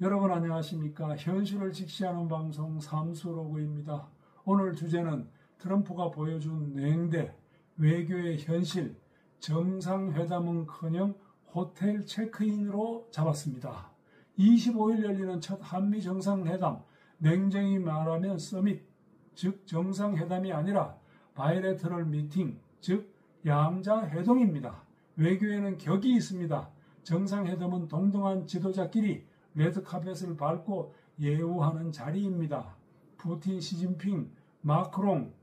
여러분 안녕하십니까? 현실을 직시하는 방송 삼수로그입니다. 오늘 주제는 트럼프가 보여준 냉대, 외교의 현실, 정상회담은커녕 호텔 체크인으로 잡았습니다. 25일 열리는 첫 한미 정상회담, 냉정히 말하면 서밋, 즉 정상회담이 아니라 바이래터럴 미팅, 즉 양자회동입니다. 외교에는 격이 있습니다. 정상회담은 동등한 지도자끼리 레드카펫을 밟고 예우하는 자리입니다. 푸틴, 시진핑, 마크롱,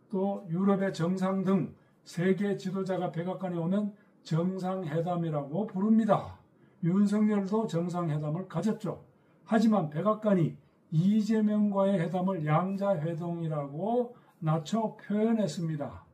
또 유럽의 정상 등 세계 지도자가 백악관에 오면 정상회담이라고 부릅니다. 윤석열도 정상회담을 가졌죠. 하지만 백악관이 이재명과의 회담을 양자회동이라고 낮춰 표현했습니다.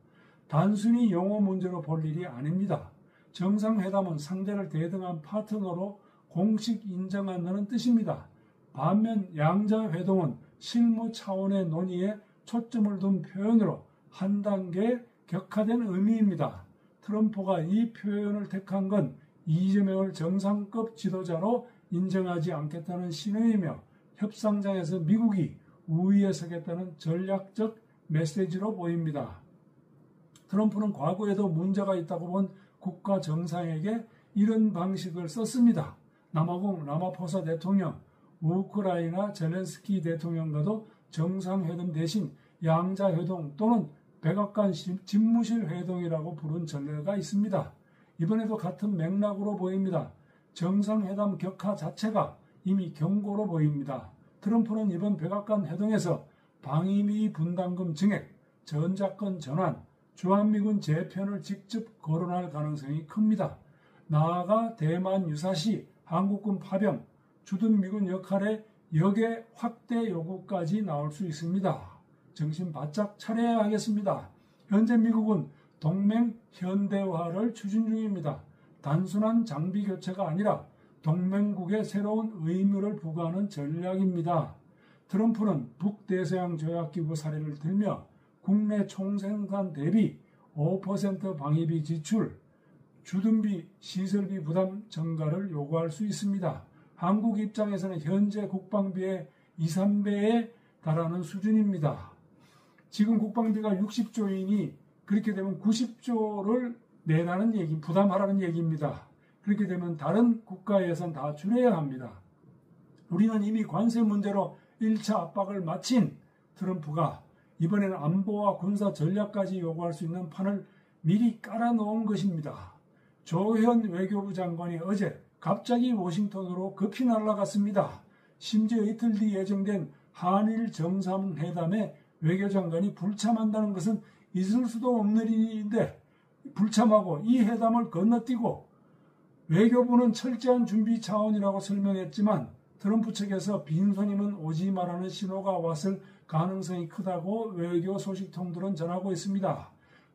단순히 용어 문제로 볼 일이 아닙니다. 정상회담은 상대를 대등한 파트너로 공식 인정한다는 뜻입니다. 반면 양자회동은 실무 차원의 논의에 초점을 둔 표현으로 한 단계 격화된 의미입니다. 트럼프가 이 표현을 택한 건 이재명을 정상급 지도자로 인정하지 않겠다는 신호이며 협상장에서 미국이 우위에 서겠다는 전략적 메시지로 보입니다. 트럼프는 과거에도 문제가 있다고 본 국가 정상에게 이런 방식을 썼습니다. 남아공 라마포사 대통령, 우크라이나 젤렌스키 대통령과도 정상회담 대신 양자회동 또는 백악관 집무실 회동이라고 부른 전례가 있습니다. 이번에도 같은 맥락으로 보입니다. 정상회담 격화 자체가 이미 경고로 보입니다. 트럼프는 이번 백악관 회동에서 방위비 분담금 증액, 전자권 전환, 주한미군 재편을 직접 거론할 가능성이 큽니다. 나아가 대만 유사시 한국군 파병, 주둔 미군 역할의 역의 확대 요구까지 나올 수 있습니다. 정신 바짝 차려야 하겠습니다. 현재 미국은 동맹 현대화를 추진 중입니다. 단순한 장비 교체가 아니라 동맹국에 새로운 의무를 부과하는 전략입니다. 트럼프는 북대서양 조약기구 사례를 들며 국내 총생산 대비 5% 방위비 지출, 주둔비, 시설비 부담 증가를 요구할 수 있습니다. 한국 입장에서는 현재 국방비의 2, 3배에 달하는 수준입니다. 지금 국방비가 60조이니 그렇게 되면 90조를 내라는 얘기, 부담하라는 얘기입니다. 그렇게 되면 다른 국가 예산 다 줄여야 합니다. 우리는 이미 관세 문제로 1차 압박을 마친 트럼프가 이번에는 안보와 군사 전략까지 요구할 수 있는 판을 미리 깔아놓은 것입니다. 조현 외교부 장관이 어제 갑자기 워싱턴으로 급히 날아갔습니다. 심지어 이틀 뒤 예정된 한일 정상회담에 외교장관이 불참한다는 것은 있을 수도 없는 일인데 불참하고 이 회담을 건너뛰고 외교부는 철저한 준비 차원이라고 설명했지만 트럼프 측에서 빈손이면 오지 말라는 신호가 왔을 가능성이 크다고 외교 소식통들은 전하고 있습니다.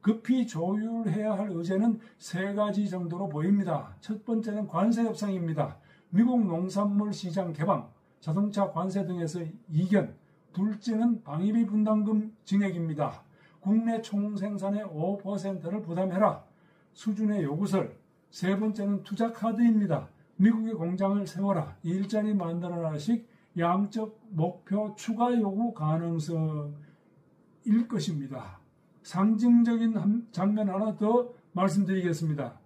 급히 조율해야 할 의제는 세 가지 정도로 보입니다. 첫 번째는 관세 협상입니다. 미국 농산물 시장 개방, 자동차 관세 등에서 이견, 둘째는 방위비 분담금 증액입니다. 국내 총생산의 5%를 부담해라 수준의 요구설. 세 번째는 투자 카드입니다. 미국의 공장을 세워라, 일자리 만들어라식 양적 목표 추가 요구 가능성일 것입니다. 상징적인 장면 하나 더 말씀드리겠습니다.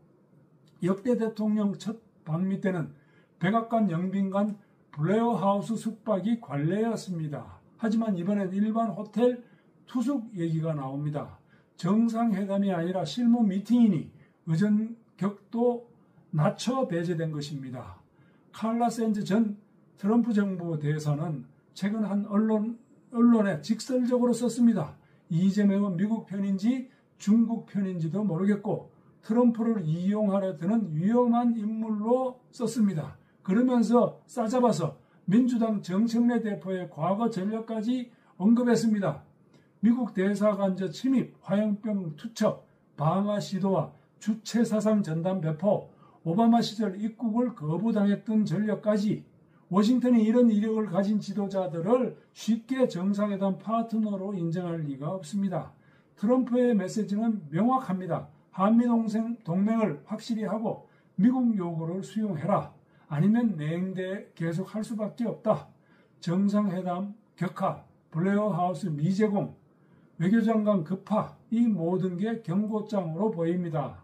역대 대통령 첫 방미 때는 백악관 영빈관 블레어하우스 숙박이 관례였습니다. 하지만 이번엔 일반 호텔 투숙 얘기가 나옵니다. 정상회담이 아니라 실무 미팅이니 의전격도 낮춰 배제된 것입니다. 칼라 샌즈 전 트럼프 정부 대선은 최근 한 언론에 직설적으로 썼습니다. 이재명은 미국 편인지 중국 편인지도 모르겠고 트럼프를 이용하려 드는 위험한 인물로 썼습니다. 그러면서 싸잡아서 민주당 정청래 대표의 과거 전력까지 언급했습니다. 미국 대사관저 침입, 화염병 투척, 방화 시도와 주체 사상 전단 배포, 오바마 시절 입국을 거부당했던 전력까지 워싱턴이 이런 이력을 가진 지도자들을 쉽게 정상회담 파트너로 인정할 리가 없습니다. 트럼프의 메시지는 명확합니다. 한미 동맹을 확실히 하고 미국 요구를 수용해라. 아니면 냉대 계속할 수밖에 없다. 정상회담 격하, 블레어 하우스 미제공, 외교장관 급파, 이 모든 게 경고장으로 보입니다.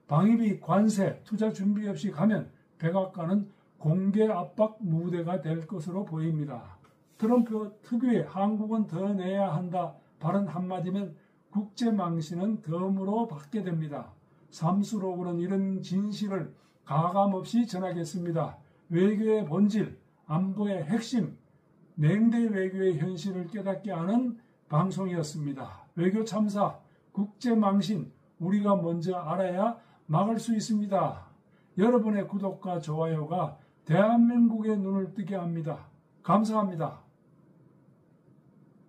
방위비, 관세, 투자 준비 없이 가면 백악관은 공개 압박 무대가 될 것으로 보입니다. 트럼프 특유의 한국은 더 내야 한다 발언 한마디면 국제망신은 덤으로 받게 됩니다. 삼수록으로는 이런 진실을 가감없이 전하겠습니다. 외교의 본질, 안보의 핵심, 냉대 외교의 현실을 깨닫게 하는 방송이었습니다. 외교 참사, 국제망신, 우리가 먼저 알아야 막을 수 있습니다. 여러분의 구독과 좋아요가 대한민국의 눈을 뜨게 합니다. 감사합니다.